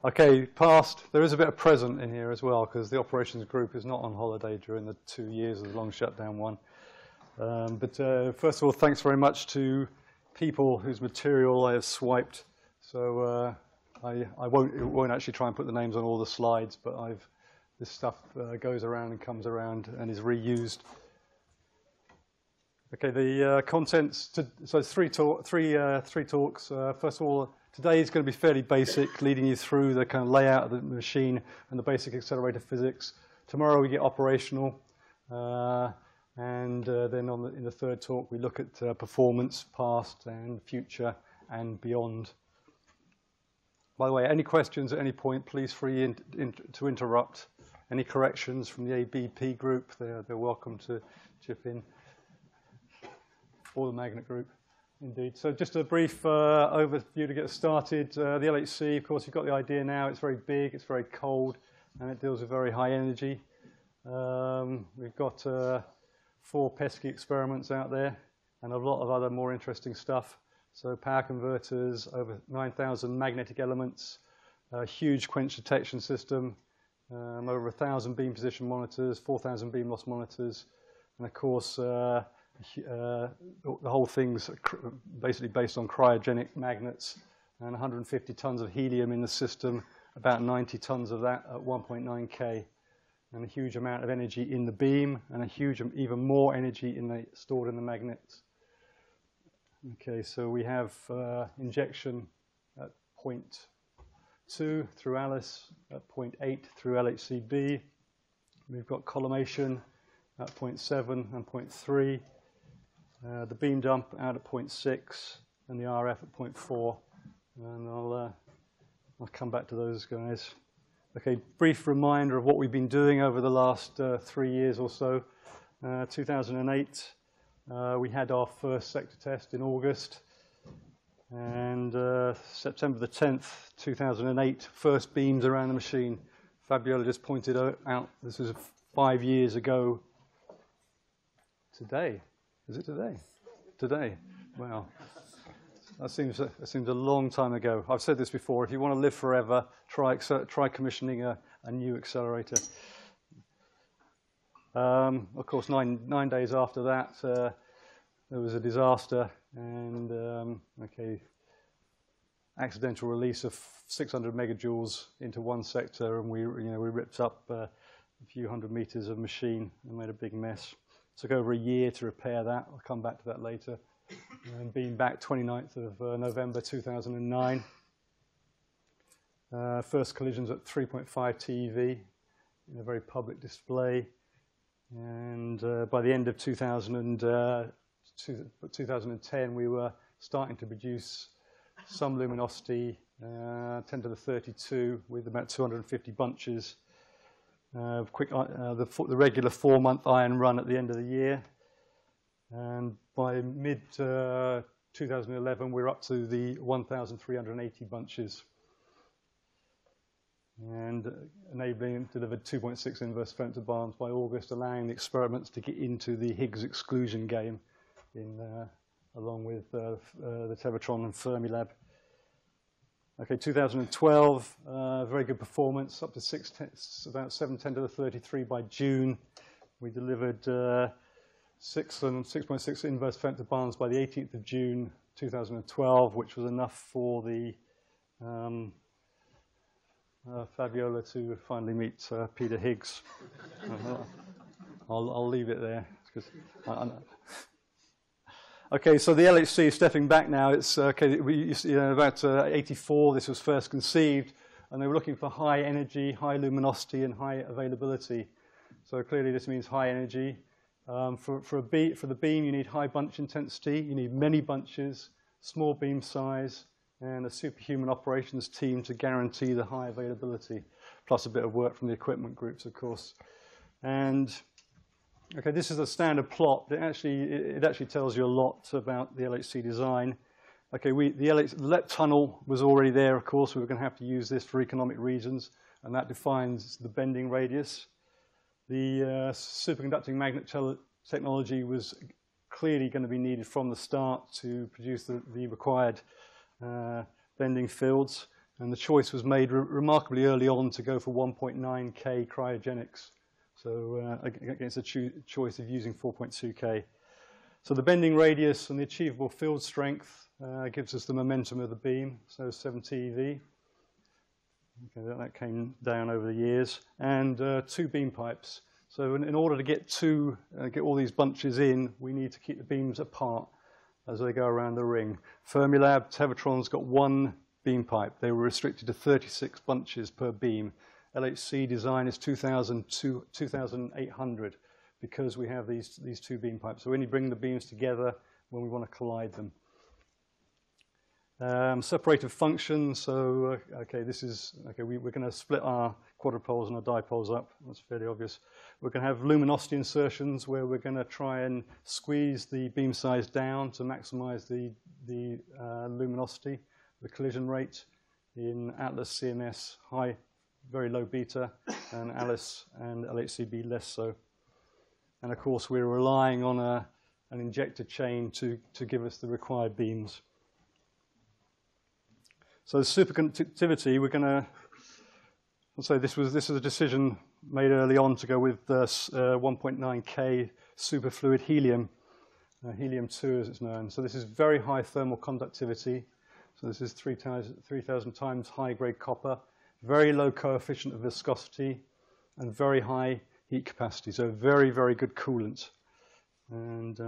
Okay, past. There is a bit of present in here as well, because the operations group is not on holiday during the 2 years of the long shutdown one. First of all, thanks very much to people whose material I have swiped. So I won't actually try and put the names on all the slides, but this stuff goes around and comes around and is reused. Okay, the contents. So it's three talks. First of all, today is going to be fairly basic, leading you through the kind of layout of the machine and the basic accelerator physics. Tomorrow we get operational, and then in the third talk we look at performance, past and future and beyond. By the way, any questions at any point, please free to interrupt. Any corrections from the ABP group, they're welcome to chip in. Or the magnet group, indeed. So just a brief overview to get started. The LHC, of course, you've got the idea now. It's very big, it's very cold, and it deals with very high energy. We've got 4 pesky experiments out there and a lot of other more interesting stuff. So power converters, over 9,000 magnetic elements, a huge quench detection system, over 1,000 beam position monitors, 4,000 beam loss monitors, and of course the whole thing's basically based on cryogenic magnets, and 150 tons of helium in the system, about 90 tons of that at 1.9 K, and a huge amount of energy in the beam, and a huge, even more energy stored in the magnets. Okay, so we have injection at 0.2 through ALICE, at 0.8 through LHCb. We've got collimation at 0.7 and 0.3. The beam dump out at 0.6 and the RF at 0.4, and I'll come back to those guys. Okay, brief reminder of what we've been doing over the last 3 years or so. 2008, we had our first sector test in August, and September the 10th, 2008, first beams around the machine. Fabiola just pointed out this was 5 years ago today. Is it today? Today. Wow. That seems a long time ago. I've said this before. If you want to live forever, try commissioning a new accelerator. Of course, nine days after that, there was a disaster, and accidental release of 600 megajoules into one sector, and we ripped up a few hundred meters of machine and made a big mess. Took over a year to repair that. I'll come back to that later. And being back 29th of November 2009. First collisions at 3.5 TeV in a very public display. And by the end of 2010, we were starting to produce some luminosity, 10 to the 32, with about 250 bunches. The regular 4-month iron run at the end of the year, and by mid 2011 we're up to the 1,380 bunches, and enabling delivered 2.6 inverse femtobarns by August, allowing the experiments to get into the Higgs exclusion game, along with the Betatron and Fermilab. Okay, 2012, very good performance, up to about 710 to the 33 by June. We delivered 6 and 6.6 inverse femtobarns by the 18th of June 2012, which was enough for the Fabiola to finally meet Peter Higgs. I'll leave it there. Okay, so the LHC, stepping back now, it's about 84, this was first conceived, and they were looking for high energy, high luminosity, and high availability. So clearly this means high energy. For the beam, you need high bunch intensity, you need many bunches, small beam size, and a superhuman operations team to guarantee the high availability, plus a bit of work from the equipment groups, of course. And okay, this is a standard plot. It actually tells you a lot about the LHC design. Okay, the LEP tunnel was already there, of course. We were going to have to use this for economic reasons, and that defines the bending radius. The superconducting magnet technology was clearly going to be needed from the start to produce the required bending fields. And the choice was made remarkably early on to go for 1.9 K cryogenics, so against a choice of using 4.2 K. So the bending radius and the achievable field strength gives us the momentum of the beam, so 7 TeV. Okay, that came down over the years, and 2 beam pipes. So in order to get all these bunches in, we need to keep the beams apart as they go around the ring. Fermilab, Tevatron's got 1 beam pipe. They were restricted to 36 bunches per beam. LHC design is 2,800 because we have these 2 beam pipes. So we only bring the beams together when we want to collide them. Separated function, so we're going to split our quadrupoles and our dipoles up. That's fairly obvious. We're going to have luminosity insertions where we're going to try and squeeze the beam size down to maximize the luminosity, the collision rate. In Atlas CMS, very low beta, and Alice and LHCb less so. And of course, we're relying on an injector chain to give us the required beams. So superconductivity, we're going to, so this is a decision made early on to go with 1.9 K superfluid helium, helium-2 as it's known. So this is very high thermal conductivity. So this is 3,000 times high-grade copper, very low coefficient of viscosity, and very high heat capacity. So very, very good coolant. And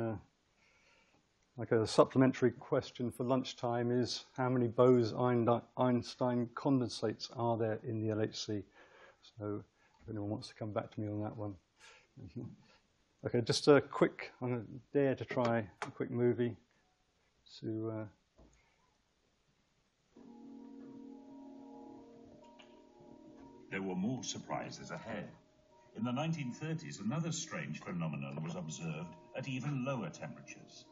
like a supplementary question for lunchtime is how many Bose-Einstein condensates are there in the LHC? So if anyone wants to come back to me on that one. Okay, just a quick, I'm going to dare to try a quick movie to There were more surprises ahead. In the 1930s, another strange phenomenon was observed at even lower temperatures.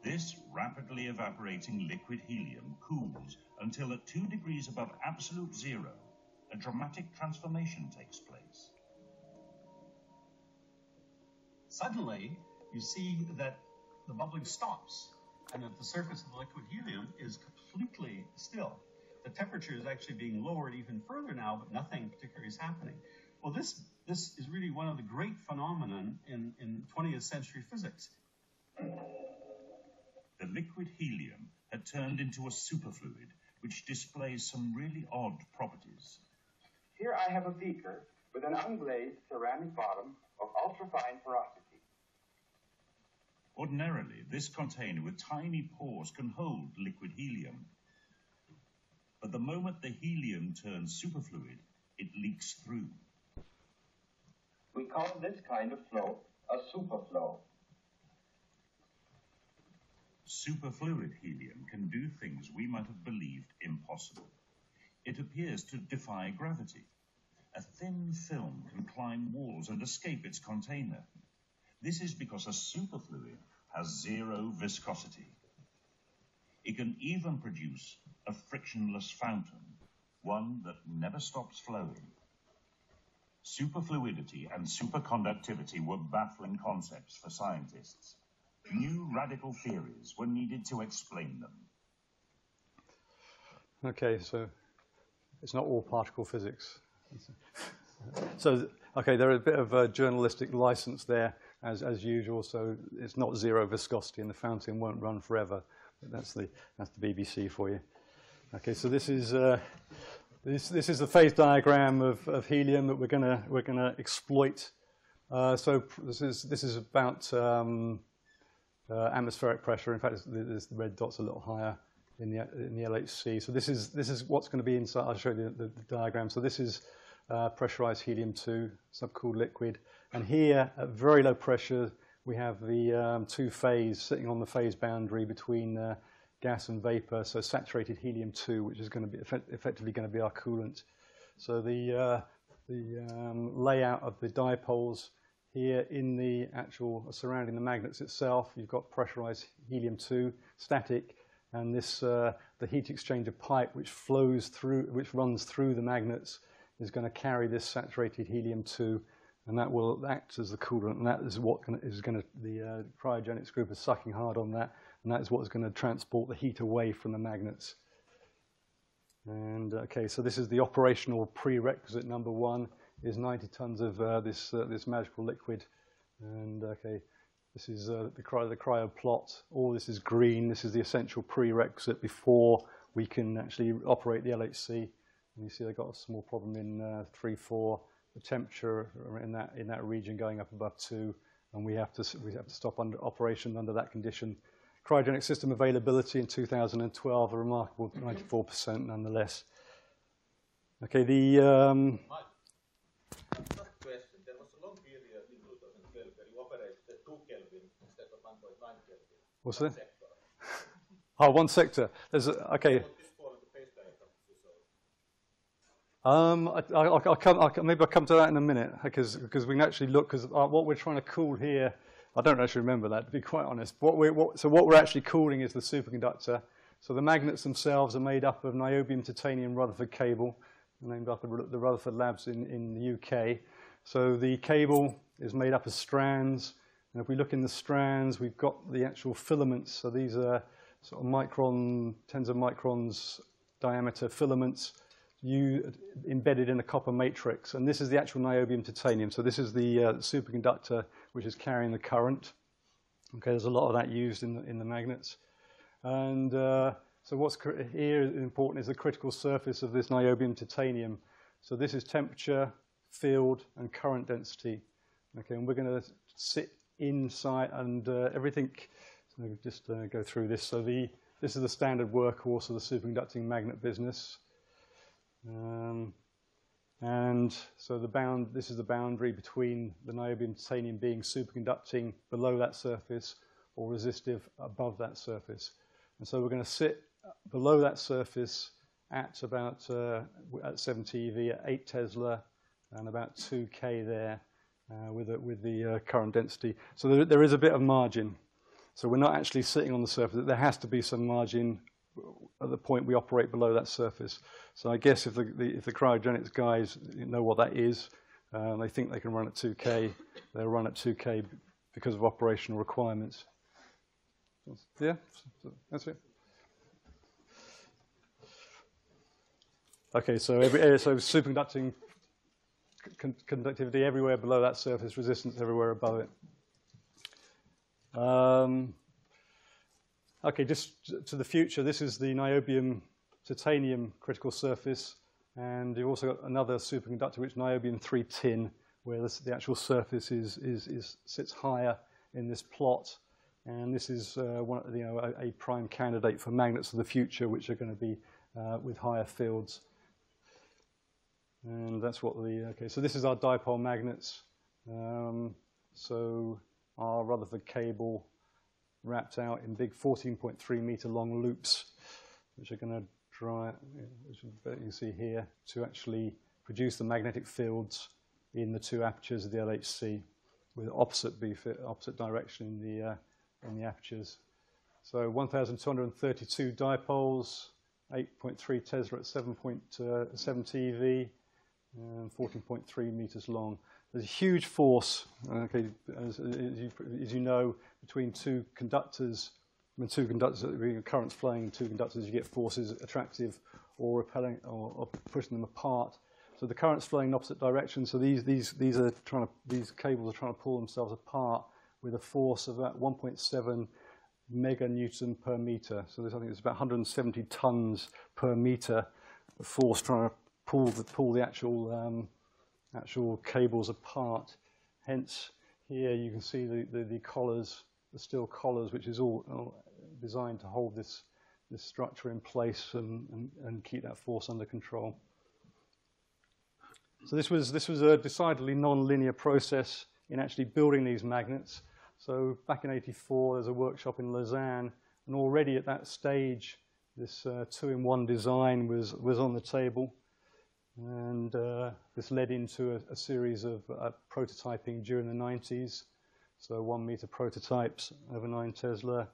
This rapidly evaporating liquid helium cools until at 2 degrees above absolute zero, a dramatic transformation takes place. Suddenly, you see that the bubbling stops and that the surface of the liquid helium is completely still. The temperature is actually being lowered even further now, but nothing particular is happening. Well, this is really one of the great phenomena in 20th century physics. The liquid helium had turned into a superfluid, which displays some really odd properties. Here I have a beaker with an unglazed ceramic bottom of ultrafine porosity. Ordinarily, this container with tiny pores can hold liquid helium. But the moment the helium turns superfluid, it leaks through. We call this kind of flow a superflow. Superfluid helium can do things we might have believed impossible. It appears to defy gravity. A thin film can climb walls and escape its container. This is because a superfluid has zero viscosity. It can even produce a frictionless fountain, one that never stops flowing. Superfluidity and superconductivity were baffling concepts for scientists. New radical theories were needed to explain them. Okay, so it's not all particle physics. So, okay, there is a bit of a journalistic license there, as usual. So it's not zero viscosity, and the fountain won't run forever. But that's the BBC for you. Okay, so this is the phase diagram of helium that we're gonna exploit. So this is about atmospheric pressure. In fact, the red dot's a little higher in the LHC. So this is what's going to be inside. I'll show you the diagram. So this is pressurized helium-2, subcooled liquid, and here at very low pressure we have the 2 phase sitting on the phase boundary between gas and vapor. So saturated helium-2, which is going to be effectively going to be our coolant. So the layout of the dipoles. Here in the actual surrounding the magnets itself, you've got pressurized helium-2, static, and this the heat exchanger pipe which runs through the magnets is going to carry this saturated helium-2, and that will act as the coolant, and that is what the cryogenics group is sucking hard on that, and that is what is going to transport the heat away from the magnets. And okay, so this is the operational prerequisite number 1, is 90 tons of this magical liquid. And okay, this is the cryo plot. All this is green. This is the essential prerequisite before we can actually operate the LHC. And you see they've got a small problem in 3, 4. The temperature in that region going up above 2, and we have to stop operation under that condition. Cryogenic system availability in 2012, a remarkable 94% nonetheless. Okay, the Just question. There was a long period in 2012 where you operated at 2 Kelvin instead of 1.9 Kelvin. what's that? Oh, one sector. There's okay. Maybe I'll come to that in a minute, because we can actually look, because what we're trying to cool here, I don't actually remember that, to be quite honest. What we're actually cooling is the superconductor. So the magnets themselves are made up of niobium-titanium Rutherford cable, named after the Rutherford labs in the UK. So the cable is made up of strands, and if we look in the strands, we've got the actual filaments. So these are sort of tens of microns diameter filaments, embedded in a copper matrix, and this is the actual niobium-titanium. So this is the superconductor which is carrying the current. Okay, there's a lot of that used in the magnets. And so what's here important is the critical surface of this niobium-titanium. So this is temperature, field, and current density. Okay, and we're going to sit inside and everything. So just go through this. So this is the standard workhorse of the superconducting magnet business. And so this is the boundary between the niobium-titanium being superconducting below that surface or resistive above that surface. And so we're going to sit below that surface at about at 70 eV at 8 Tesla and about 2 K there with the current density. So there is a bit of margin. So we're not actually sitting on the surface. There has to be some margin at the point we operate below that surface. So I guess if the cryogenics guys know what that is, they think they can run at 2K, they'll run at 2K because of operational requirements. Yeah, that's it. Okay, so superconducting conductivity everywhere below that surface, resistance everywhere above it. Okay, just to the future, this is the niobium-titanium critical surface, and you've also got another superconductor, which is niobium-3 tin, where the actual surface sits higher in this plot, and this is a prime candidate for magnets of the future, which are going to be with higher fields. And that's what so this is our dipole magnets. So our Rutherford cable wrapped out in big 14.3 meter long loops, which are going to dry, which you can see here, to actually produce the magnetic fields in the 2 apertures of the LHC with opposite direction in the apertures. So 1,232 dipoles, 8.3 Tesla at 7.7 eV, and 14.3 meters long. There's a huge force, okay, as you know, between 2 conductors. When 2 conductors, currents flowing in 2 conductors, you get forces attractive or repelling or pushing them apart. So the currents flowing in opposite directions. So these cables are trying to pull themselves apart with a force of about 1.7 meganewton per meter. So I think it's about 170 tons per meter of force trying to pull the actual cables apart. Hence, here you can see the collars, the steel collars, which is all designed to hold this structure in place and keep that force under control. So this was a decidedly non-linear process in actually building these magnets. So back in '84, there's a workshop in Lausanne, and already at that stage, this 2-in-1 design was on the table. And this led into a series of prototyping during the 90s. So 1 meter prototypes over 9 Tesla.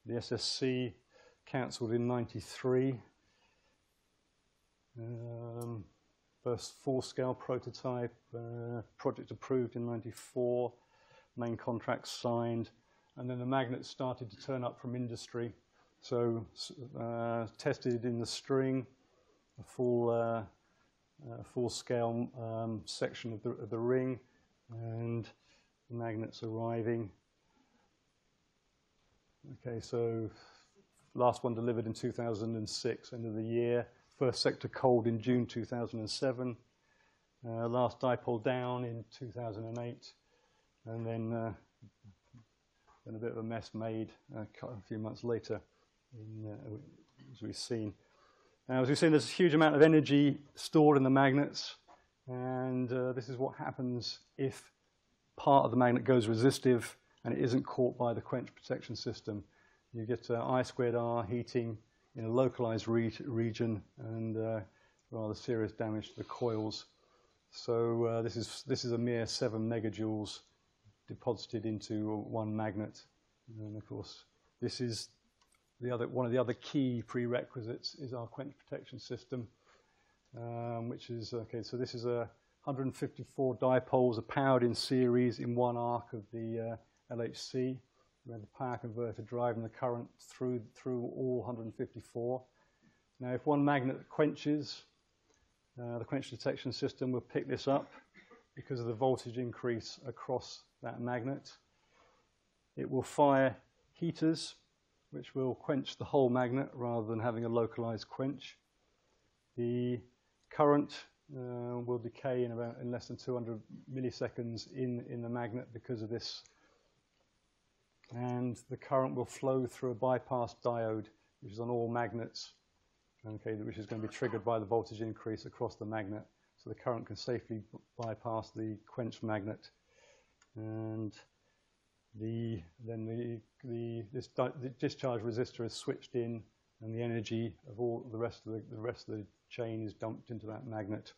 The SSC cancelled in '93. First full-scale prototype, project approved in '94. Main contracts signed. And then the magnets started to turn up from industry. So tested in the string. full-scale section of the ring, and the magnets arriving. Okay, so last one delivered in 2006, end of the year. First sector cold in June 2007. Last dipole down in 2008, and then a bit of a mess made a few months later, as we've seen. As we've seen, there's a huge amount of energy stored in the magnets, and this is what happens if part of the magnet goes resistive and it isn't caught by the quench protection system. You get I²R heating in a localized region, and rather serious damage to the coils. So this is a mere 7 megajoules deposited into one magnet, and of course this is one of the other key prerequisites is our quench protection system, which is okay. So this is 154 dipoles are powered in series in one arc of the LHC. We have the power converter driving the current through all 154. Now, if one magnet quenches, the quench detection system will pick this up because of the voltage increase across that magnet. It will fire heaters, which will quench the whole magnet rather than having a localized quench. The current will decay in less than 200 milliseconds in the magnet because of this. And the current will flow through a bypass diode, which is on all magnets, okay, which is going to be triggered by the voltage increase across the magnet. So the current can safely bypass the quench magnet. And the discharge resistor is switched in, and the energy of all the rest of the chain is dumped into that magnet.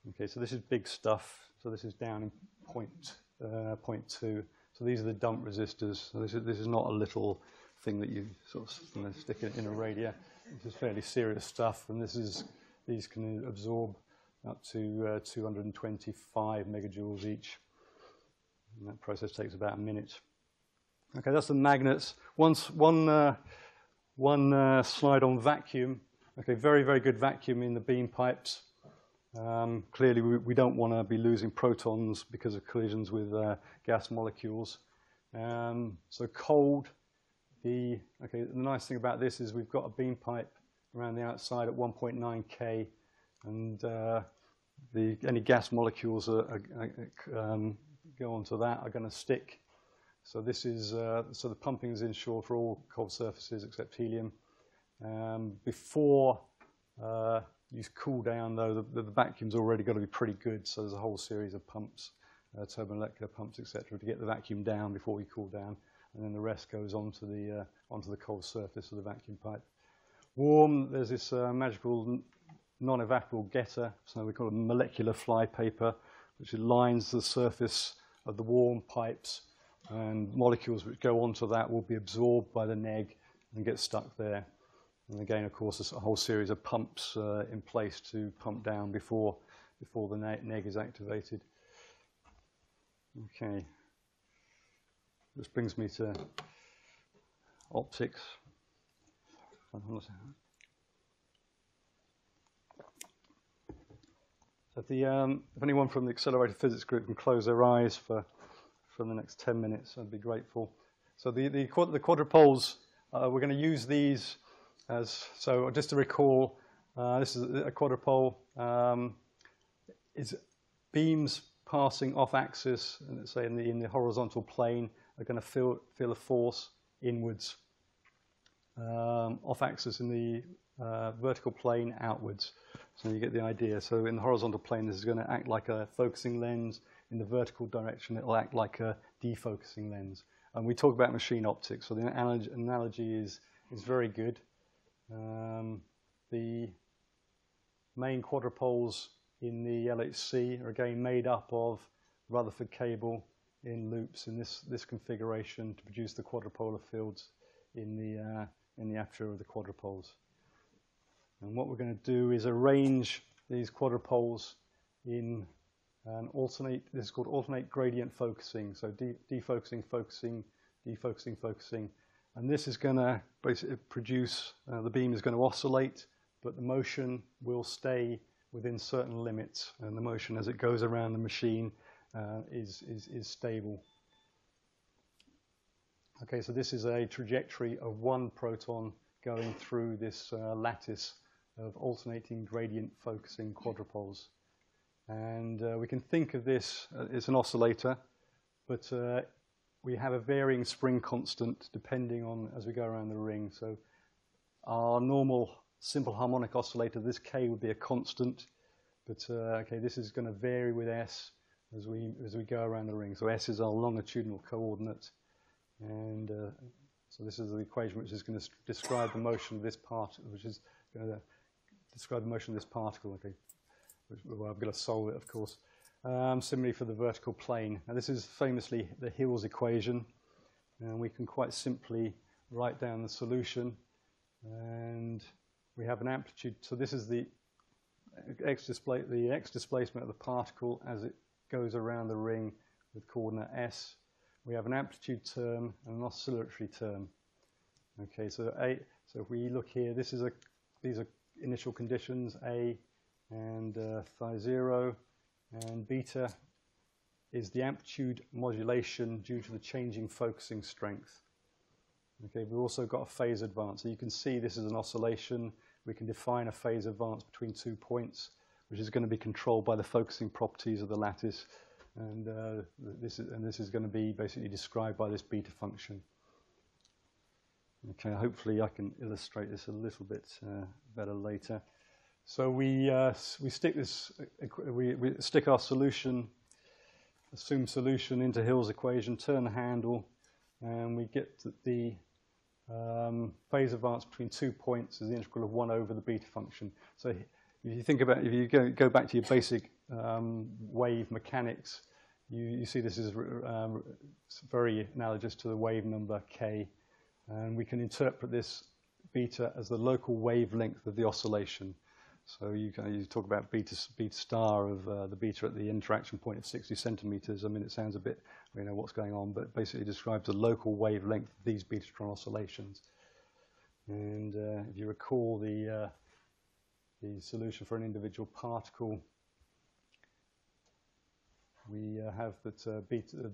Okay, so this is big stuff. So this is down in point 2. So these are the dump resistors. So this is not a little thing that you sort of stick it in a radio. This is fairly serious stuff, and these can absorb up to 225 megajoules each. And that process takes about a minute. Okay, that's the magnets. One slide on vacuum. Okay, very, very good vacuum in the beam pipes. Clearly, we don't want to be losing protons because of collisions with gas molecules. So cold. The nice thing about this is we've got a beam pipe around the outside at 1.9 K, and any gas molecules go onto that are going to stick. So this is so the pumping is ensured for all cold surfaces except helium. Before you cool down, though, the vacuum's already got to be pretty good. So there's a whole series of pumps, turbomolecular pumps, etc., to get the vacuum down before we cool down, and then the rest goes onto the cold surface of the vacuum pipe. Warm, there's this magical non-evaporable getter, so we call it molecular flypaper, which lines the surface of the warm pipes, and molecules which go onto that will be absorbed by the neg and get stuck there. And again, of course, there's a whole series of pumps in place to pump down before the neg is activated. Okay. This brings me to optics. So if anyone from the Accelerated Physics group can close their eyes for the next 10 minutes, I'd be grateful. So the quadrupoles, we're going to use these as, so just to recall, this is a quadrupole. Is beams passing off axis, and let's say in the horizontal plane, are going to feel a force inwards. Off axis in the vertical plane outwards. So you get the idea. So in the horizontal plane, this is going to act like a focusing lens. In the vertical direction, it will act like a defocusing lens. And we talk about machine optics, so the analogy is very good. The main quadrupoles in the LHC are again made up of Rutherford cable in loops in this configuration to produce the quadrupolar fields in the aperture of the quadrupoles. And what we're going to do is arrange these quadrupoles in an this is called alternate gradient focusing. So defocusing, focusing, defocusing, focusing. And this is going to basically produce, the beam is going to oscillate but the motion will stay within certain limits, and the motion as it goes around the machine is stable. Okay, so this is a trajectory of one proton going through this lattice of alternating gradient focusing quadrupoles. And we can think of this as an oscillator, but we have a varying spring constant depending on as we go around the ring. So our normal simple harmonic oscillator, this K would be a constant, but okay, this is going to vary with S as we go around the ring. So S is our longitudinal coordinate, and so this is the equation which is going to describe the motion of this part, which is going to describe the motion of this particle. Okay, well, I've got to solve it, of course. Similarly for the vertical plane. Now this is famously the Hill's equation, and we can quite simply write down the solution, and we have an amplitude. So this is the x displacement of the particle as it goes around the ring with coordinate s. We have an amplitude term and an oscillatory term. Okay, so if we look here, these are initial conditions, A and phi 0, and beta is the amplitude modulation due to the changing focusing strength. Okay, we've also got a phase advance. So you can see this is an oscillation. We can define a phase advance between 2 points, which is going to be controlled by the focusing properties of the lattice. And this is going to be basically described by this beta function. Okay, hopefully I can illustrate this a little bit better later. So we stick our solution, assumed solution into Hill's equation, turn the handle, and we get the phase advance between 2 points is the integral of 1 over the beta function. So if you think about, if you go back to your basic wave mechanics, you see this is very analogous to the wave number k, and we can interpret this beta as the local wavelength of the oscillation. So you talk about beta star of the beta at the interaction point of 60 centimeters. I mean, it sounds a bit, what's going on, but basically describes the local wavelength of these Betatron oscillations. And if you recall the solution for an individual particle, we have that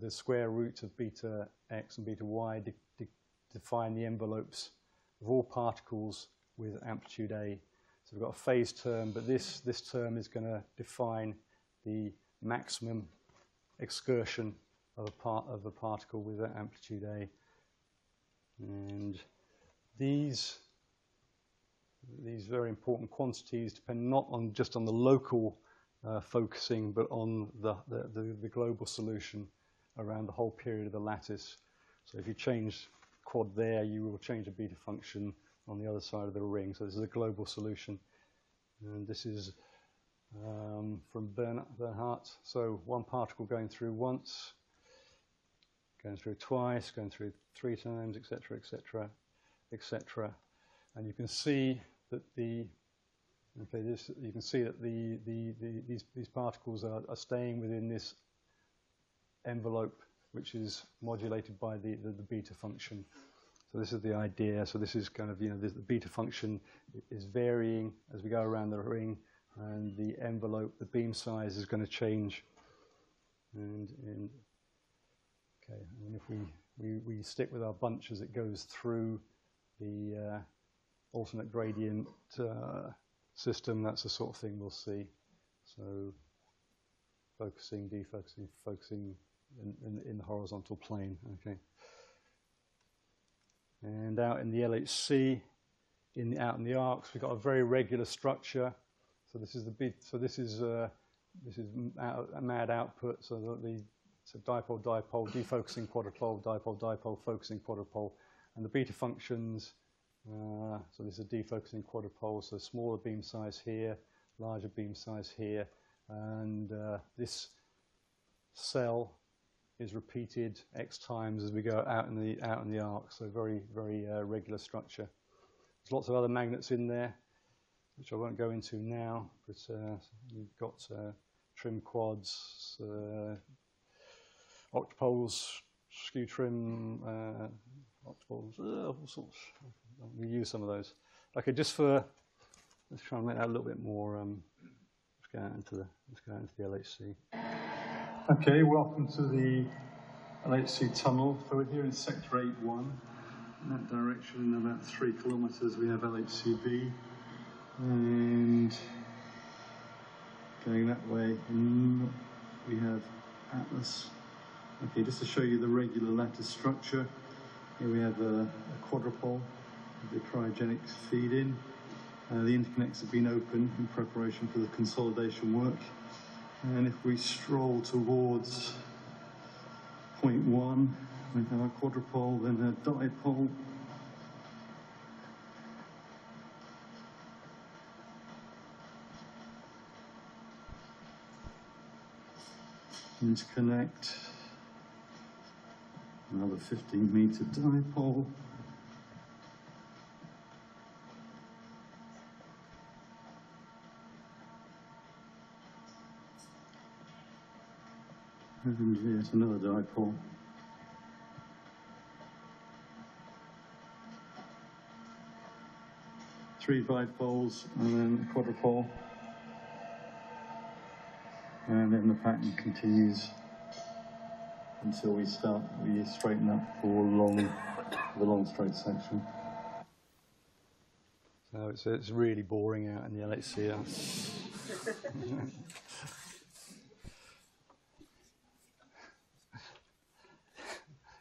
the square root of beta x and beta y define the envelopes of all particles with amplitude A. So we've got a phase term, but this term is going to define the maximum excursion of a particle with that amplitude A. And these very important quantities depend not on just on the local focusing, but on the global solution around the whole period of the lattice. So if you change quad there, you will change the beta function on the other side of the ring. So this is a global solution. And this is from Bernhardt. So one particle going through once, going through twice, going through 3 times, etc., etc., etc. And you can see that you can see that these particles are staying within this envelope, which is modulated by the beta function. So this is the idea. So this is kind of, the beta function is varying as we go around the ring, and the envelope, the beam size is going to change. And if we stick with our bunch as it goes through the alternate gradient system, that's the sort of thing we'll see. So focusing, defocusing, focusing in the horizontal plane. Okay. And out in the LHC, out in the arcs, we've got a very regular structure. So this is this is mad output. So dipole, dipole, defocusing quadrupole, dipole, dipole, focusing quadrupole, and the beta functions. So this is a defocusing quadrupole. So smaller beam size here, larger beam size here, and this cell is repeated x times as we go out in the arc. So very, very regular structure. There's lots of other magnets in there, which I won't go into now, but you've got trim quads, octopoles, skew trim, octopoles, all sorts. We use some of those. Okay, just for let's try and make that a little bit more. Let's go out into the LHC. Okay, welcome to the LHC tunnel. So we're here in sector 8-1. In that direction, about 3 kilometers, we have LHCb, and going that way, we have Atlas. Okay, just to show you the regular lattice structure, here we have a quadrupole, the cryogenic feed-in. The interconnects have been opened in preparation for the consolidation work. And if we stroll towards point 1, we have a quadrupole, then a dipole. Interconnect. Another 15-meter dipole. And here's another dipole. Three bipoles and then a quadrupole. And then the pattern continues until we straighten up for the long straight section. So it's really boring out in the LHC.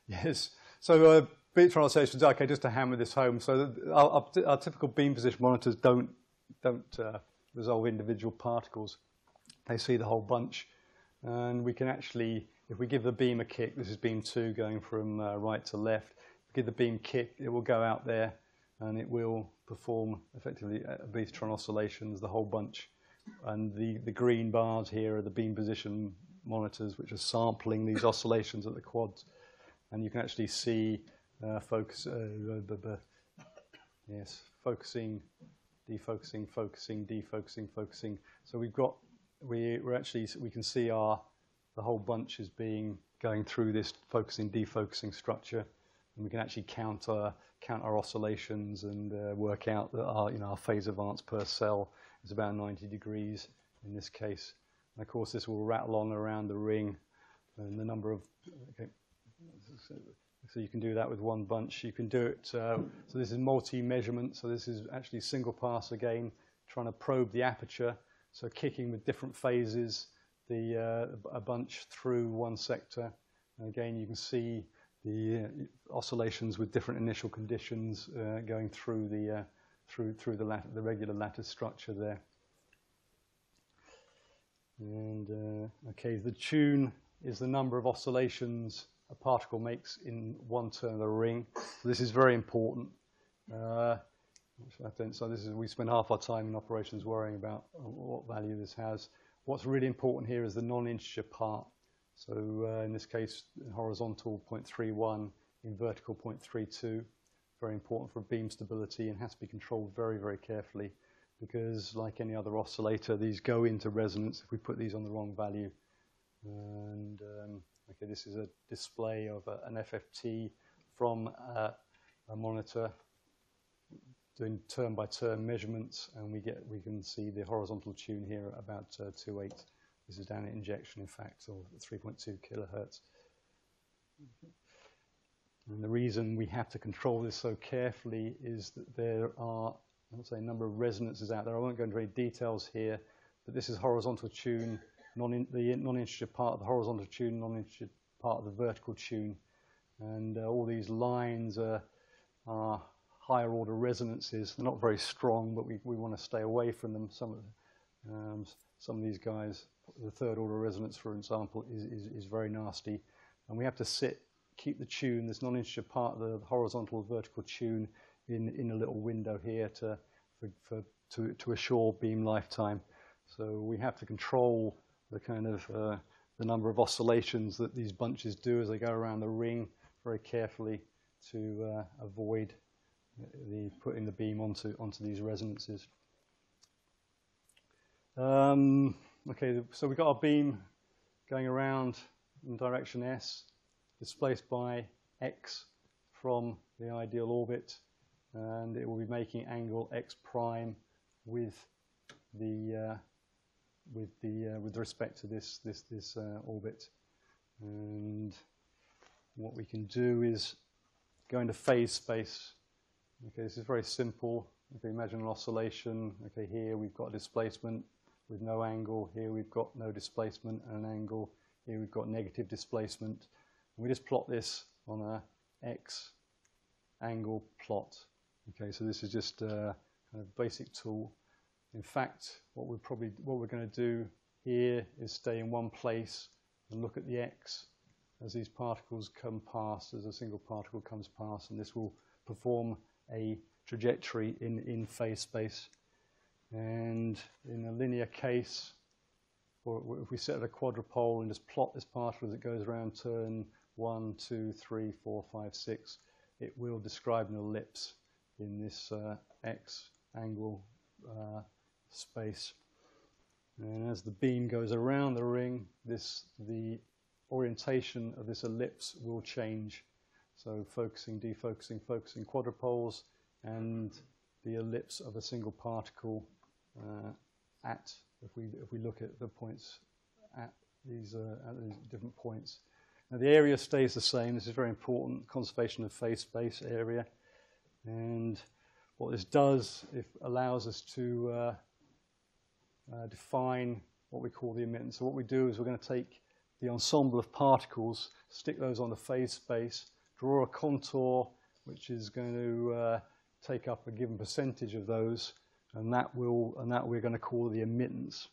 Yes. So Betatron oscillations. Okay, just to hammer this home. So our typical beam position monitors don't resolve individual particles. They see the whole bunch, and we can actually, if we give the beam a kick, this is beam 2 going from right to left. If we give the beam a kick, it will go out there, and it will perform effectively Betatron oscillations, the whole bunch. And the green bars here are the beam position monitors, which are sampling these oscillations at the quads. And you can actually see focusing, defocusing, focusing, defocusing, focusing. So we can see the whole bunch is going through this focusing, defocusing structure, and we can actually count our oscillations and work out that our phase advance per cell is about 90 degrees in this case. And of course, this will rattle on around the ring, and the number of so you can do that with one bunch. You can do it. So this is multi-measurement. So this is actually single pass again, trying to probe the aperture. So kicking with different phases, a bunch through one sector. And again, you can see the oscillations with different initial conditions going through the regular lattice structure there. And okay, the tune is the number of oscillations a particle makes in one turn of the ring. So this is very important. So we spend half our time in operations worrying about what value this has. What's really important here is the non-integer part. So in this case, in horizontal 0.31, in vertical 0.32. Very important for beam stability and has to be controlled very, very carefully, because like any other oscillator, these go into resonance if we put these on the wrong value. And okay, this is a display of an FFT from a monitor doing turn-by-turn measurements, and we can see the horizontal tune here at about 2.8. This is down at injection, in fact, or 3.2 kilohertz. And the reason we have to control this so carefully is that there are, let's say, a number of resonances out there. I won't go into any details here, but this is horizontal tune, the non-integer part of the horizontal tune, non-integer part of the vertical tune, and all these lines are higher order resonances. They're not very strong, but we want to stay away from them. Some of these guys, the third order resonance, for example, is very nasty, and we have to keep the tune, this non-integer part of the horizontal vertical tune, in a little window here to assure beam lifetime. So we have to control the kind of the number of oscillations that these bunches do as they go around the ring very carefully to avoid putting the beam onto these resonances. Okay, so we've got our beam going around in direction S, displaced by x from the ideal orbit, and it will be making angle x prime with respect to this orbit. And what we can do is go into phase space. Okay, this is very simple. Okay, imagine an oscillation. Okay, here we've got a displacement with no angle. Here we've got no displacement and an angle. Here we've got negative displacement. And we just plot this on a x angle plot. Okay, so this is just a kind of basic tool. In fact, what we're going to do here is stay in one place and look at the x as these particles come past, as a single particle comes past, and this will perform a trajectory in phase space. And in a linear case, or if we set at a quadrupole and just plot this particle as it goes around turn 1, 2, 3, 4, 5, 6, it will describe an ellipse in this x angle space. And as the beam goes around the ring, the orientation of this ellipse will change. So focusing, defocusing, focusing quadrupoles, and the ellipse of a single particle if we look at the points at these different points. Now the area stays the same. This is very important, conservation of phase space area. And what this does, it allows us to define what we call the emittance. So what we do is we're going to take the ensemble of particles, stick those on the phase space, draw a contour which is going to take up a given percentage of those, and that we're going to call the emittance.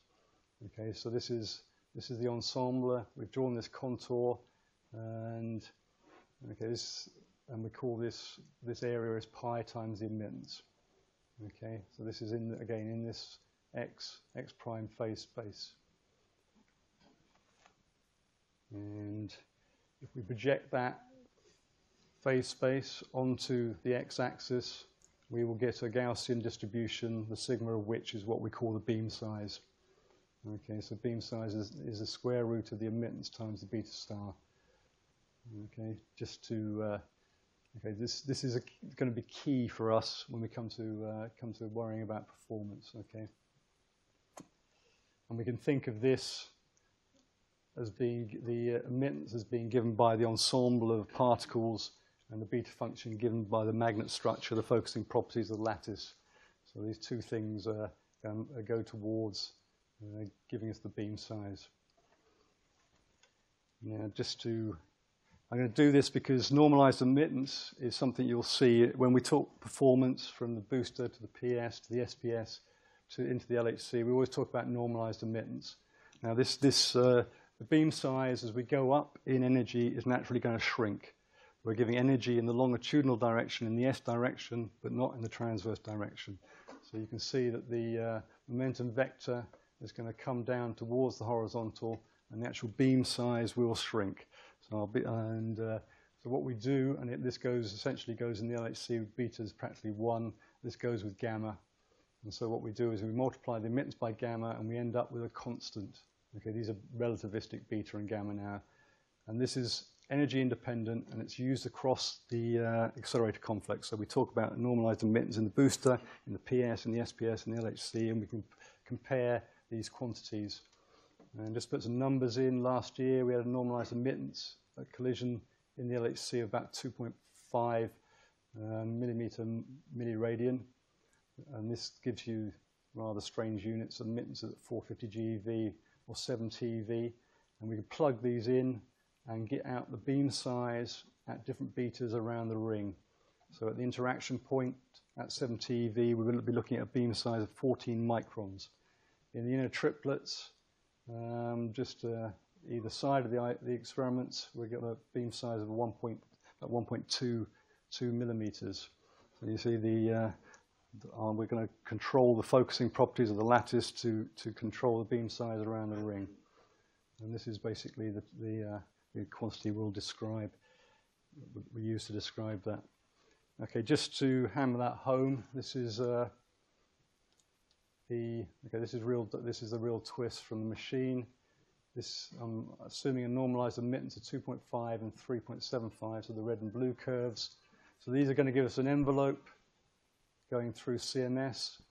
Okay, so this is the ensemble. We've drawn this contour, and okay, and we call this area is pi times the emittance. Okay, so this is again in this x prime phase space. And if we project that phase space onto the x-axis, we will get a Gaussian distribution, the sigma of which is what we call the beam size. Okay, so beam size is the square root of the emittance times the beta star. Okay, just to okay, this is going to be key for us when we come to worrying about performance. Okay, and we can think of this as being the emittance as being given by the ensemble of particles, and the beta function given by the magnet structure, the focusing properties of the lattice. So these two things go towards giving us the beam size. Now, I'm going to do this because normalized emittance is something you'll see when we talk performance from the booster to the PS to the SPS into the LHC. We always talk about normalized emittance. Now, the beam size as we go up in energy is naturally going to shrink. We're giving energy in the longitudinal direction, in the S direction, but not in the transverse direction. So you can see that the momentum vector is going to come down towards the horizontal, and the actual beam size will shrink. So so what we do, and this essentially goes in the LHC with beta is practically 1. This goes with gamma. And so what we do is we multiply the emittance by gamma, and we end up with a constant. Okay, these are relativistic beta and gamma now. And this is energy independent, and it's used across the accelerator complex. So we talk about normalized emittance in the booster, in the PS, in the SPS, in the LHC, and we can compare these quantities. And just put some numbers in. Last year we had a normalized emittance at collision in the LHC of about 2.5 millimeter milliradian, and this gives you rather strange units. Emittance at 450 GeV or 7 TeV, and we can plug these in and get out the beam size at different betas around the ring. So at the interaction point at 7 TeV, we're going to be looking at a beam size of 14 microns. In the inner triplets, just either side of the experiments, we get a beam size of 1.22 millimeters. So you see we're going to control the focusing properties of the lattice to control the beam size around the ring. And this is basically the quantity we'll describe, we use to describe that. Okay, just to hammer that home, this is this is the real twist from the machine. This, assuming a normalized emittance of 2.5 and 3.75, so the red and blue curves. So these are going to give us an envelope going through CMS,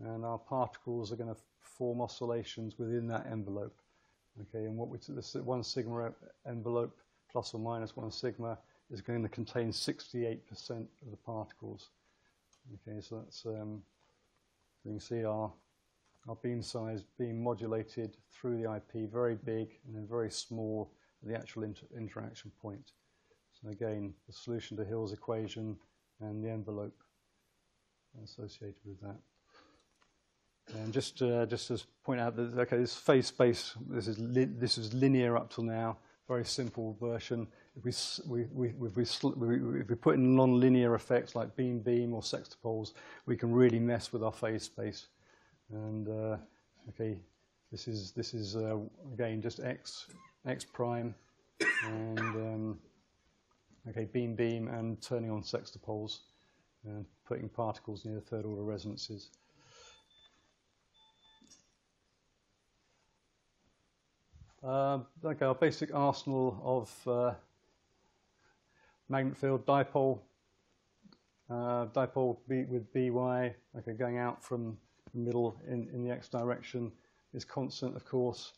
and our particles are going to form oscillations within that envelope. Okay, and what this 1 sigma envelope, plus or minus 1 sigma, is going to contain 68% of the particles. Okay, so that's you can see our beam size being modulated through the IP, very big and then very small at the actual interaction point. So again, the solution to Hill's equation and the envelope associated with that. And just to point out that, okay, this phase space, this is linear up till now, very simple version. If we put in non-linear effects like beam-beam or sextipoles, we can really mess with our phase space. And okay, this is again just x prime, and okay, beam-beam and turning on sextipoles and putting particles near third order resonances. Okay, our basic arsenal of magnet field dipole, with By, okay, going out from the middle in the x direction is constant, of course.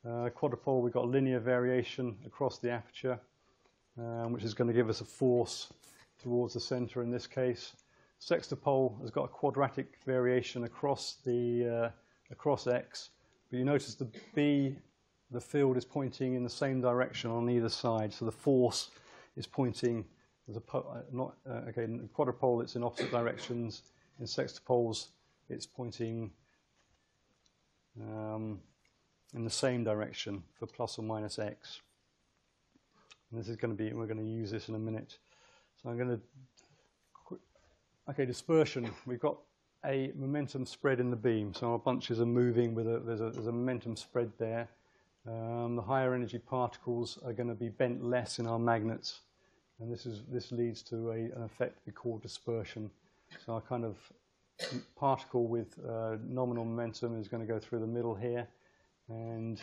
Quadrupole, we've got linear variation across the aperture, which is going to give us a force towards the center in this case. Sextipole has got a quadratic variation across the across x, but you notice the field is pointing in the same direction on either side, so the force is pointing as okay, in quadrupole it's in opposite directions. In sextipoles it's pointing in the same direction for plus or minus x. And this is going to be, we're going to use this in a minute. So I'm going to, okay, dispersion. We've got a momentum spread in the beam, so our bunches are moving with there's a momentum spread there. The higher energy particles are going to be bent less in our magnets, and this leads to an effect we call dispersion. So our kind of particle with nominal momentum is going to go through the middle here, and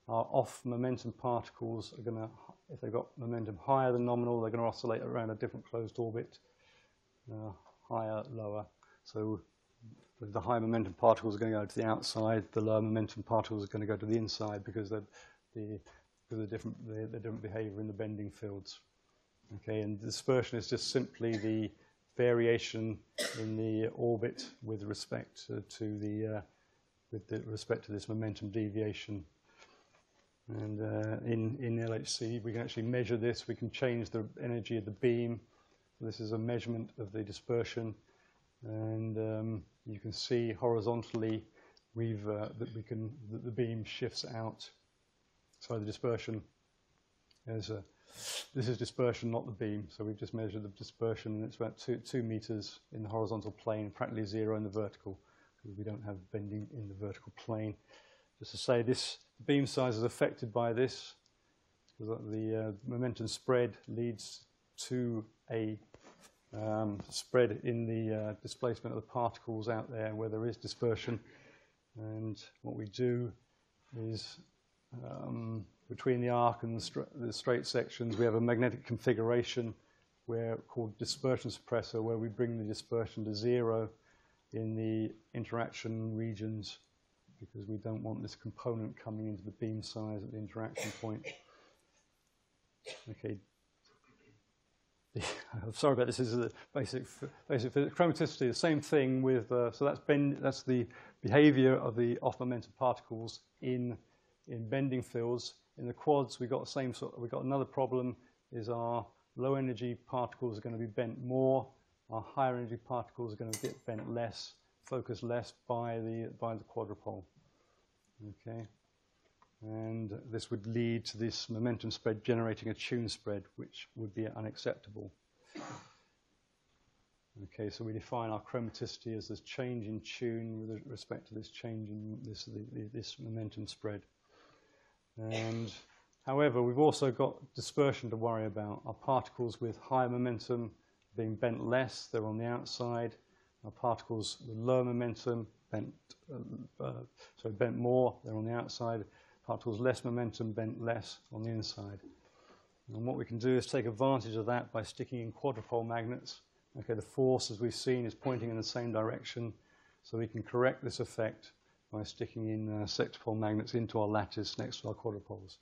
our off momentum particles are going to, if they've got momentum higher than nominal, they're going to oscillate around a different closed orbit, higher, lower. So the high momentum particles are going to go to the outside, the lower momentum particles are going to go to the inside because of the different behavior in the bending fields. Okay, and dispersion is just simply the variation in the orbit with respect to this momentum deviation. And in LHC, we can actually measure this. We can change the energy of the beam. This is a measurement of the dispersion, and you can see horizontally that the beam shifts out. So the dispersion is this is dispersion, not the beam. So we've just measured the dispersion, and it's about 2 meters in the horizontal plane, practically 0 in the vertical, because we don't have bending in the vertical plane. Just to say, this beam size is affected by this, because the momentum spread leads to a spread in the displacement of the particles out there where there is dispersion. And what we do is between the arc and the straight sections, we have a magnetic configuration called dispersion suppressor, where we bring the dispersion to 0 in the interaction regions, because we don't want this component coming into the beam size at the interaction point. Okay. Sorry about this. This is the basic physics. Chromaticity, the same thing with. So that's the behavior of the off momentum particles in bending fields. In the quads, we've got the same sort. We've got another problem. Is our low energy particles are going to be bent more. Our higher energy particles are going to get bent less, focused less by the quadrupole. Okay. And this would lead to this momentum spread generating a tune spread, which would be unacceptable. Okay, so we define our chromaticity as this change in tune with respect to this change in this momentum spread. And however, we've also got dispersion to worry about. Our particles with higher momentum being bent less, they're on the outside. Our particles with lower momentum bent more, they're on the outside. Particles less momentum bent less on the inside. And what we can do is take advantage of that by sticking in quadrupole magnets. Okay, the force, as we've seen, is pointing in the same direction. So we can correct this effect by sticking in sector-pole magnets into our lattice next to our quadrupoles.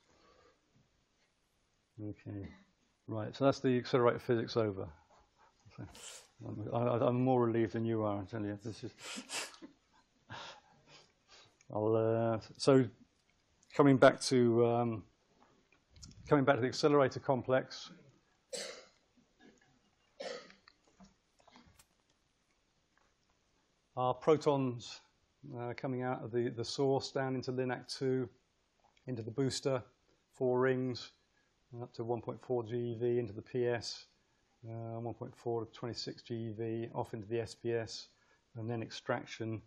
Okay, right, so that's the accelerator physics over. I'm more relieved than you are, I tell you. This is so coming back to the accelerator complex. Our protons coming out of the source down into LINAC 2, into the booster, 4 rings, up to 1.4 GeV into the PS, 1.4 to 26 GeV, off into the SPS, and then extraction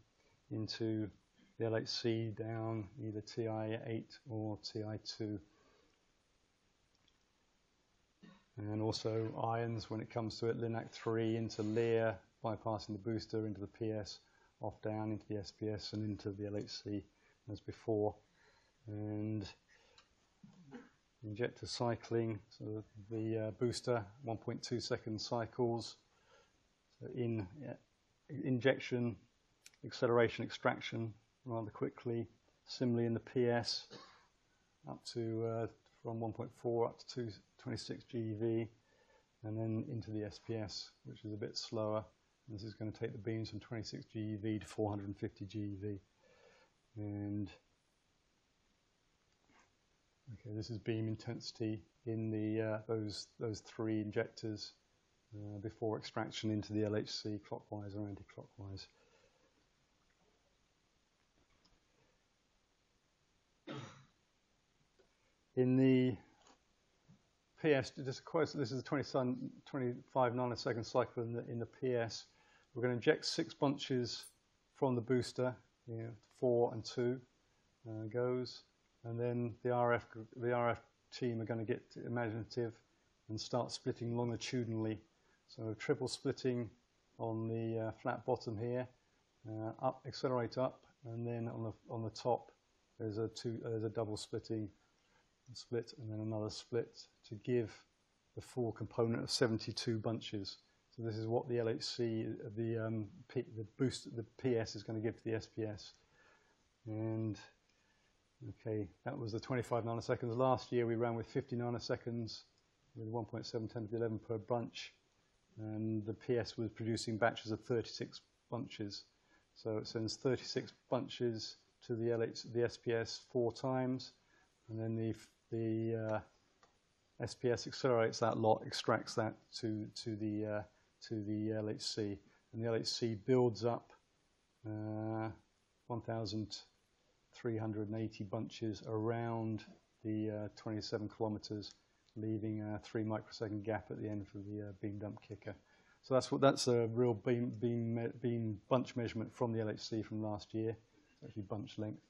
into the LHC down either TI8 or TI2. And also ions when it comes to it, LINAC 3 into LEAR, bypassing the booster into the PS, off down into the SPS and into the LHC as before. And injector cycling, so the booster, 1.2 second cycles. So in injection, acceleration, extraction rather quickly. Similarly in the PS, up to from 1.4 up to 26 GeV, and then into the SPS, which is a bit slower. This is going to take the beams from 26 GeV to 450 GeV. And okay, this is beam intensity in the those 3 injectors before extraction into the LHC, clockwise or anti-clockwise. In the PS, this is a 25 nanosecond cycle in the PS. We're going to inject 6 bunches from the booster, 4 and 2 goes, and then the RF team are going to get imaginative and start splitting longitudinally. So triple splitting on the flat bottom here, up, accelerate up, and then on the top there's a double split, and then another split to give the full component of 72 bunches. So this is what the LHC, the PS is going to give to the SPS. And okay, that was the 25 nanoseconds. Last year we ran with 50 nanoseconds with 1.7 10 to the 11 per bunch, and the PS was producing batches of 36 bunches. So it sends 36 bunches to the SPS 4 times, and then the SPS accelerates that lot, extracts that to the LHC, and the LHC builds up 1,380 bunches around the 27 kilometers, leaving a 3 microsecond gap at the end for the beam dump kicker. So that's a real beam bunch measurement from the LHC from last year, actually bunch length.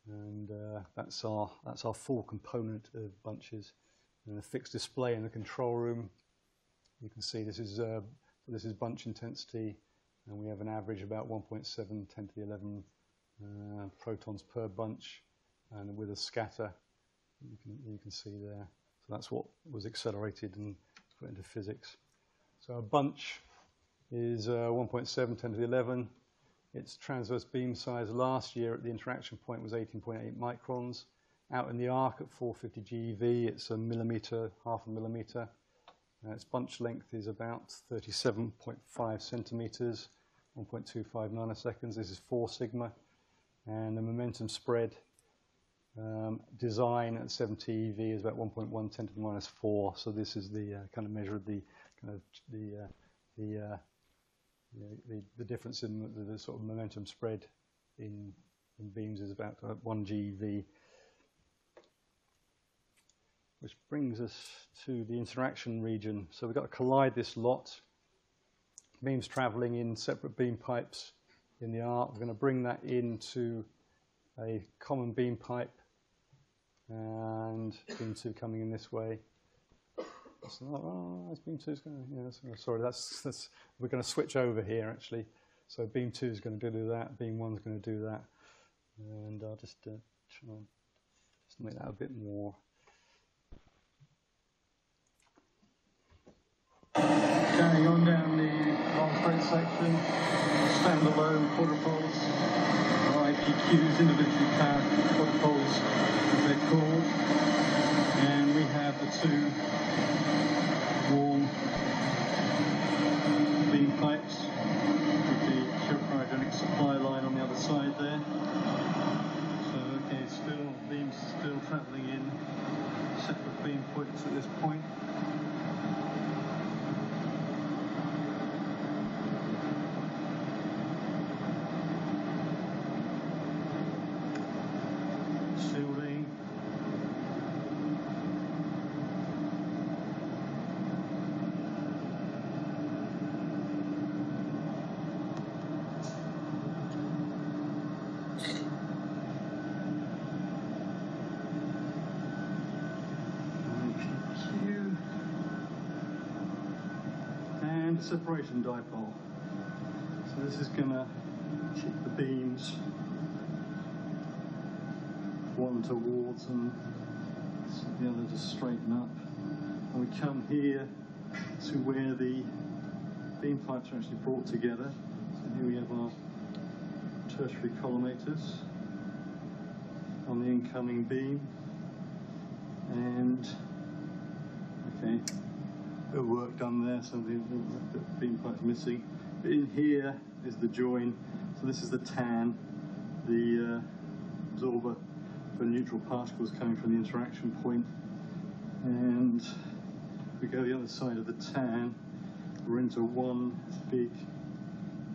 And that's our full component of bunches. And a fixed display in the control room. You can see this is bunch intensity, and we have an average of about 1.7 10 to the 11 protons per bunch, and with a scatter, you can see there. So that's what was accelerated and put into physics. So a bunch is 1.7 10 to the 11. Its transverse beam size last year at the interaction point was 18.8 microns. Out in the arc at 450 GeV, it's a millimeter, half a millimeter. Its bunch length is about 37.5 centimeters, 1.25 nanoseconds. This is 4 sigma. And the momentum spread design at 70 eV is about 1.1 10 to the minus 4. So this is the kind of measure of the difference in the sort of momentum spread in beams is about 1 GeV. Which brings us to the interaction region. So we've got to collide this lot. Beams traveling in separate beam pipes in the arc. We're going to bring that into a common beam pipe, and beam 2 coming in this way. That's beam 2 is going to, sorry, that's we're going to switch over here actually. So beam 2 is going to do that, beam 1 is going to do that, and I'll just try and make that a bit more. Carrying on down the dipole plate section, standalone quadrupoles, or IPQs, individually powered quadrupoles as they're called. And we have the two warm beam pipes with the cryogenic supply line on the other side there. So okay, still beams still travelling in separate beam points at this point. Shielding. And separation dipole. So this is going to keep the beams one towards and the other just straighten up. And we come here to where the beam pipes are actually brought together. So here we have our tertiary collimators on the incoming beam. And okay, bit of work done there, so the beam pipe's missing. But in here is the join. So this is the tan, the absorber for neutral particles coming from the interaction point. And if we go the other side of the tan, we're into one big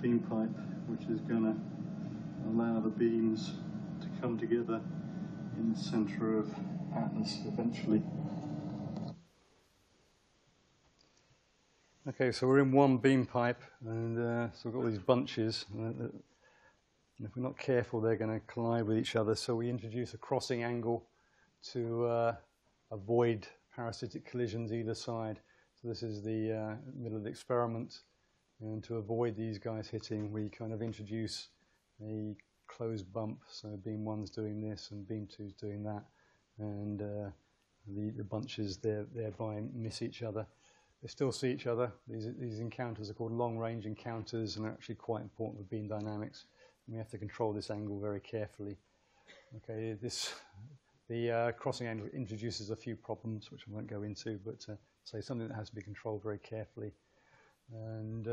beam pipe, which is going to allow the beams to come together in the center of Atlas eventually. Okay, so we're in one beam pipe, and so we've got all these bunches. And if we're not careful, they're going to collide with each other. So we introduce a crossing angle to avoid parasitic collisions either side. So this is the middle of the experiment. And to avoid these guys hitting, we kind of introduce a closed bump. So beam 1's doing this and beam 2's doing that. And the bunches thereby miss each other. They still see each other. These encounters are called long-range encounters and are actually quite important for beam dynamics. And we have to control this angle very carefully. Okay, the crossing angle introduces a few problems, which I won't go into, but say something that has to be controlled very carefully. And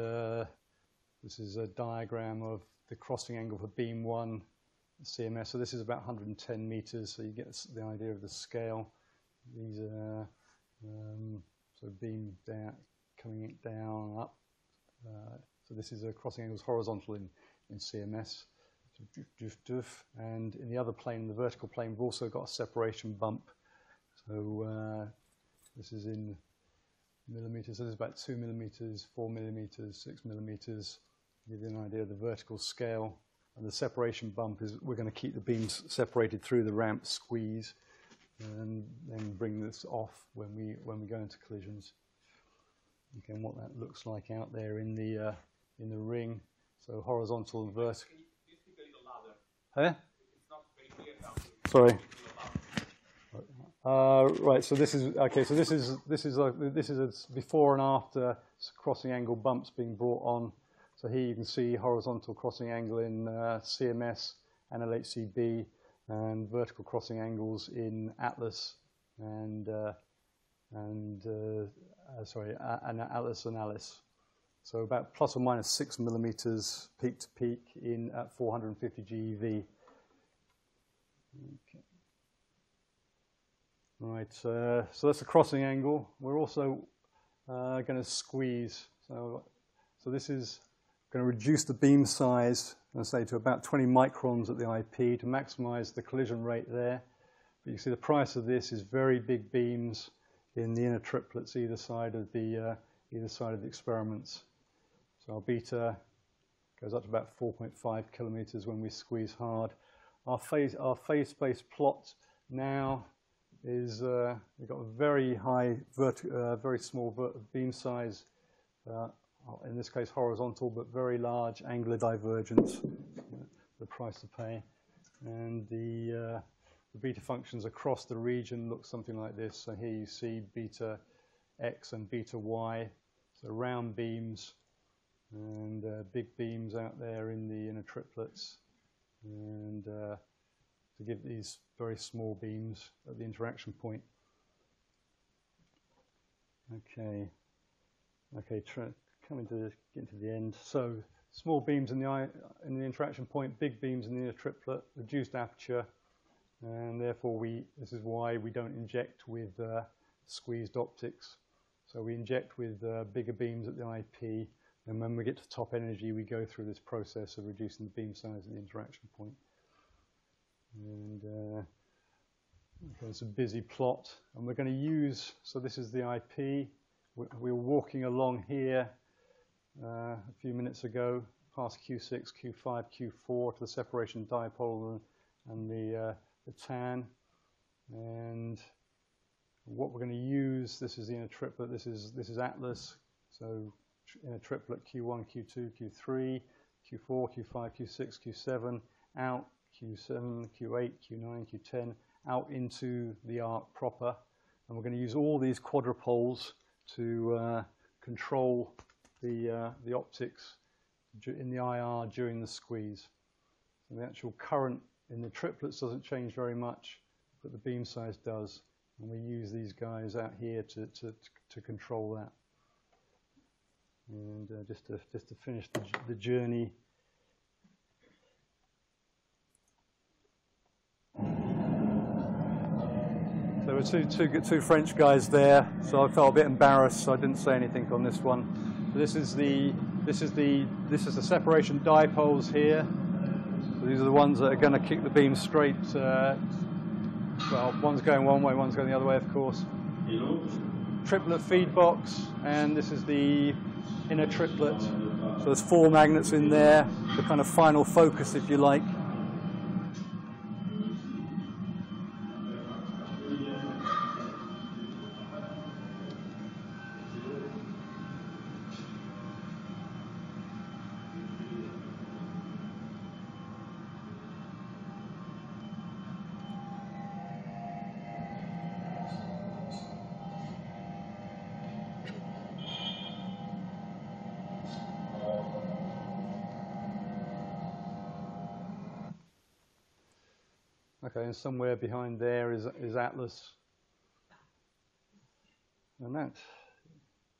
this is a diagram of the crossing angle for beam 1 CMS. So this is about 110 meters, so you get the idea of the scale. These are so beam down, coming down, up. So this is a crossing angles horizontal in CMS. And in the other plane, the vertical plane, we've also got a separation bump. So this is in millimeters. So there's about 2 millimeters, 4 millimeters, 6 millimeters. Give you an idea of the vertical scale. And the separation bump is we're going to keep the beams separated through the ramp squeeze, and then bring this off when we go into collisions. Okay, and what that looks like out there in the ring. So horizontal and vertical. Huh? Sorry. Right. So this is okay. So this is a before and after crossing angle bumps being brought on. So here you can see horizontal crossing angle in CMS and LHCb, and vertical crossing angles in Atlas and Atlas and Alice. So about plus or minus 6 millimeters peak to peak in at 450 GeV. Okay. Right, so that's the crossing angle. We're also going to squeeze. So this is going to reduce the beam size, let's say, to about 20 microns at the IP to maximize the collision rate there. But you see the price of this is very big beams in the inner triplets either side of the experiments. So our beta goes up to about 4.5 kilometers when we squeeze hard. Our phase space plot now is we've got a very high, very small beam size. In this case horizontal, but very large angular divergence, the price to pay. And the beta functions across the region look something like this. So here you see beta x and beta y, so round beams, and big beams out there in the inner triplets, and to give these very small beams at the interaction point. Okay, getting to the end. So small beams in the interaction point, big beams in the inner triplet, reduced aperture, and therefore this is why we don't inject with squeezed optics. So we inject with bigger beams at the IP, and when we get to top energy, we go through this process of reducing the beam size at the interaction point. And okay, it's a busy plot, and we're going to use, so this is the IP. We were walking along here a few minutes ago, past Q6, Q5, Q4 to the separation dipole and the tan. And what we're going to use, this is the inner triplet, this is Atlas, so inner triplet Q1, Q2, Q3, Q4, Q5, Q6, Q7, out Q7, Q8, Q9, Q10, out into the arc proper. And we're going to use all these quadrupoles to control the optics in the IR during the squeeze. So the actual current in the triplets doesn't change very much, but the beam size does. And we use these guys out here to control that. And just to finish the journey. There were two French guys there, so I felt a bit embarrassed, so I didn't say anything on this one. This is the separation dipoles here. So these are the ones that are going to keep the beam straight. Well, one's going one way, one's going the other way, of course. Triplet feed box, and this is the inner triplet. So there's 4 magnets in there, the kind of final focus, if you like. Okay, and somewhere behind there is Atlas. And that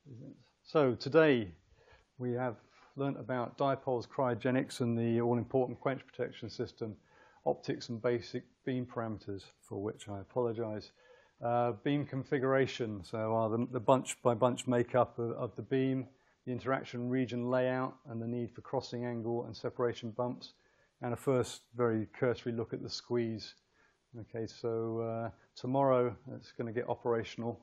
is it. So today we have learnt about dipoles, cryogenics, and the all-important quench protection system, optics and basic beam parameters, for which I apologize. Beam configuration, so the bunch-by-bunch makeup of the beam, the interaction region layout, and the need for crossing angle and separation bumps. And a first very cursory look at the squeeze. Okay, so tomorrow it's going to get operational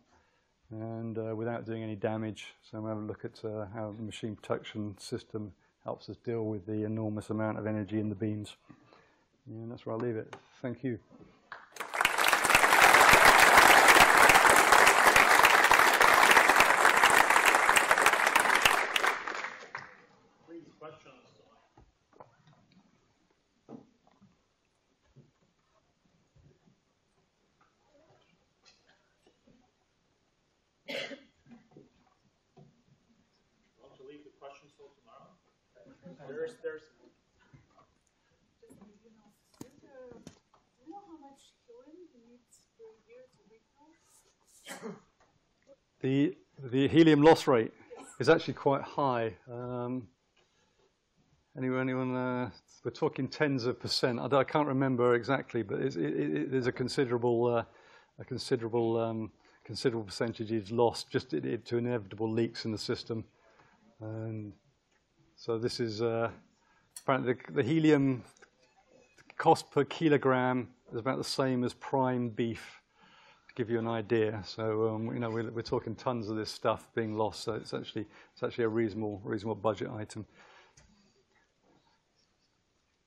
and without doing any damage. So we'll have a look at how the machine protection system helps us deal with the enormous amount of energy in the beams. And that's where I'll leave it. Thank you. There's just, do you know how much helium you need per year to recall? The helium loss rate is actually quite high. Anyone? We're talking tens of percent. I can't remember exactly, but there's a considerable percentage is lost just to inevitable leaks in the system. And so this is apparently the helium cost per kilogram is about the same as prime beef, to give you an idea. So we're talking tons of this stuff being lost. So it's actually a reasonable budget item.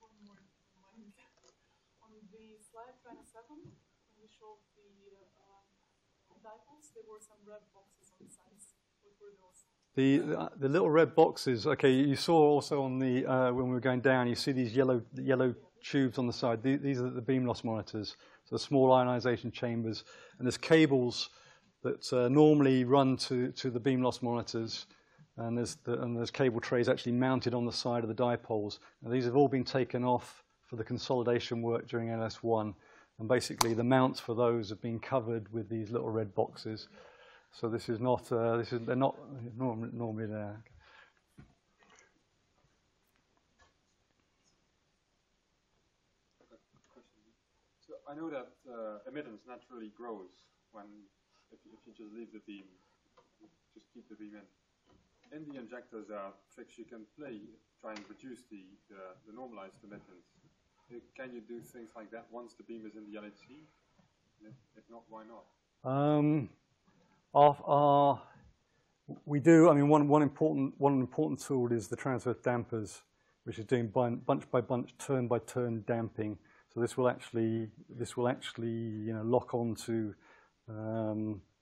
One more reminder. On the slide 27, when we showed the dipoles, there were some red boxes on the sides. What were those? The little red boxes. Okay, you saw also on the when we were going down, you see these yellow tubes on the side. These are the beam loss monitors. So small ionization chambers, and there's cables that normally run to the beam loss monitors, and there's cable trays actually mounted on the side of the dipoles. Now, these have all been taken off for the consolidation work during LS1, and basically the mounts for those have been covered with these little red boxes. So this is not they're not normally there. So I know that emittance naturally grows if you just leave the beam, just keep the beam in. In the injectors, there are tricks you can play, try and reduce the normalized emittance. Can you do things like that once the beam is in the LHC? If not, why not? We do. I mean, one important tool is the transverse dampers, which is doing bunch by bunch, turn by turn damping. So this will actually lock onto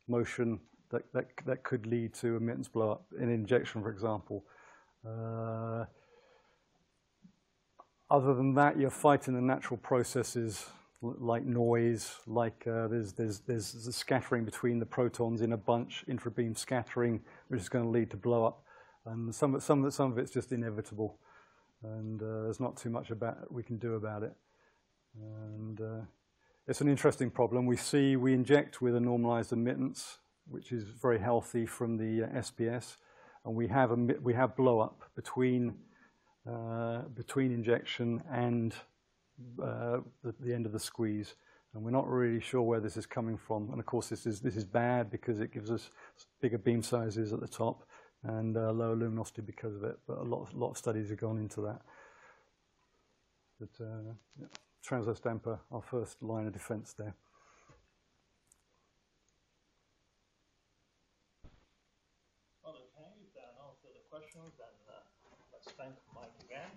motion that could lead to emittance blow up in injection, for example. Other than that, you're fighting the natural processes like noise, like there's a scattering between the protons in a bunch, intrabeam scattering, which is going to lead to blow up, and some of it's just inevitable, and there's not too much we can do about it. And it's an interesting problem. We inject with a normalized emittance, which is very healthy from the SPS, and we have blow up between injection and the end of the squeeze, and we're not really sure where this is coming from. And of course, this is bad because it gives us bigger beam sizes at the top and lower luminosity because of it. But a lot of studies have gone into that. But yeah, transverse damper, our first line of defense there. Well, okay, if there are no further questions, then let's thank Mike again.